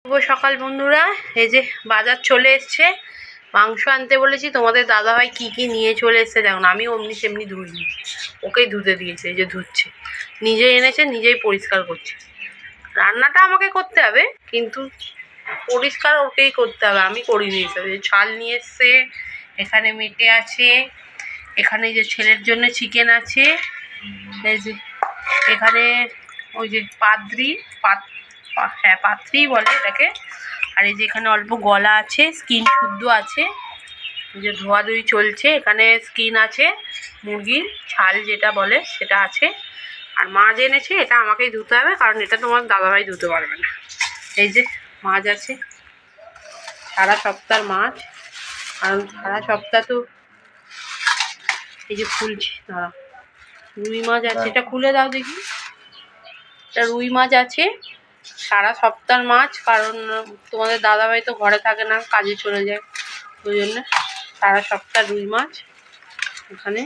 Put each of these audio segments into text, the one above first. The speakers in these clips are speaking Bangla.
শুভ সকাল বন্ধুরা। এই যে বাজার চলে এসছে, মাংস আনতে বলেছি। তোমাদের দাদাভাই কি কি নিয়ে চলে এসছে দেখুন। আমি অমনি সেমনি ধুইনি, ওকেই ধুতে দিয়েছে। এই যে ধুচ্ছে, নিজেই এনেছে, নিজেই পরিষ্কার করছে। রান্নাটা আমাকে করতে হবে, কিন্তু পরিষ্কার ওকেই করতে হবে, আমি করিনি। এসে ছাল নিয়ে এসছে, এখানে মেটে আছে, এখানে যে ছেলের জন্য চিকেন আছে, এই যে এখানে ওই যে পাত্রি বলে এটাকে। আর এই যে এখানে অল্প গলা আছে, স্কিন শুদ্ধ আছে, যে ধোয়াধুয়ি চলছে। এখানে স্কিন আছে, মুরগির ছাল যেটা বলে সেটা আছে। আর মাছ এনেছে, এটা আমাকেই ধুতে হবে, কারণ এটা তোমার দাদাভাই ধুতে পারবে না। এই যে মাছ আছে, সারা সপ্তাহের মাছ, কারণ সারা সপ্তাহ তো এই যে খুলছি, দাঁড়া, রুই মাছ আছে। এটা খুলে দাও দেখি। এটা রুই মাছ আছে, সারা সপ্তাহের মাছ, কারণ তোমাদের দাদাভাই তো ঘরে থাকে না, কাজে চলে যায়, ওই জন্য সারা সপ্তাহ রুই মাছ এখানে।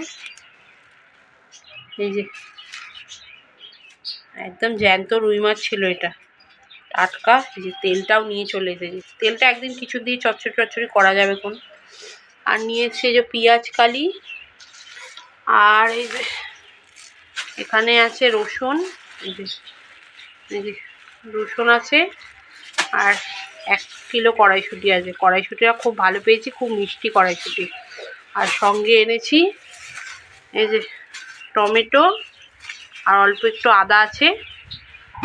এই যে একদম জ্যান্ত রুই মাছ ছিল, এটা টাটকা। এই যে তেলটাও নিয়ে চলে এসেছে, তেলটা একদিন কিছু দিয়ে চচ্চড়ি করা যাবে কোন। আর নিয়ে এসছে যে পেঁয়াজ কালি, আর এই যে এখানে আছে রসুন, এই যে রসুন আছে, আর 1 কিলো কড়াইশুঁটি আছে। কড়াইশুঁটিটা খুব ভালো পেয়েছি, খুব মিষ্টি কড়াইশুঁটি। আর সঙ্গে এনেছি এই যে টমেটো, আর অল্প একটু আদা আছে।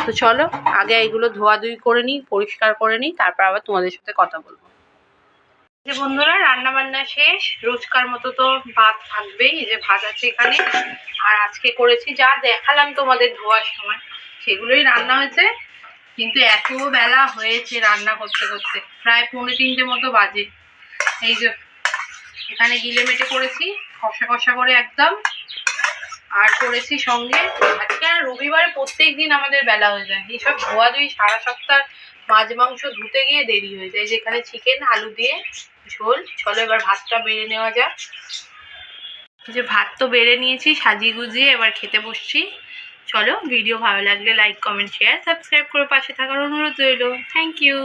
তো চলো আগে এইগুলো ধোয়াধুয়ি করে নিই, পরিষ্কার করে নিই, তারপর আবার তোমাদের সাথে কথা বলবো। যে বন্ধুরা, রান্না বান্না শেষ। রোজকার মতো তো ভাত থাকবেই, এই যে ভাত আছে এখানে। আর আজকে করেছি যা দেখালাম তোমাদের ধোয়ার সময়, সেগুলোই রান্না হয়েছে। কিন্তু এত বেলা হয়েছে রান্না করতে করতে, প্রায় 2:45 মতো বাজে। এই যে এখানে গিলে মেটে করেছি, কষা কষা করে একদম। আর করেছি সঙ্গে, আজকে আর রবিবারে প্রত্যেক দিন আমাদের বেলা হয়ে যায়। এইসব ধোয়াধুয়ি সারা সপ্তাহ মাছ মাংস ধুতে গিয়ে দেরি হয়ে যায়। যেখানে চিকেন আলু দিয়ে ঝোল। চলো এবার ভাতটা বেড়ে নেওয়া যাক। যে ভাত তো বেড়ে নিয়েছি সাজিয়ে গুজিয়ে, এবার খেতে বসছি। চলো, ভিডিও ভালো লাগলে লাইক কমেন্ট শেয়ার সাবস্ক্রাইব করে পাশে থাকার অনুরোধ রইল। Thank you.